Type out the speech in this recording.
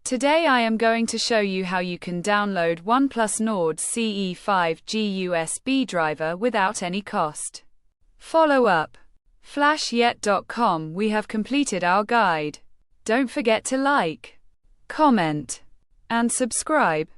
Today I am going to show you how you can download OnePlus Nord CE 5G USB driver without any cost. Follow up. Flashyet.com. We have completed our guide. Don't forget to like, comment, and subscribe.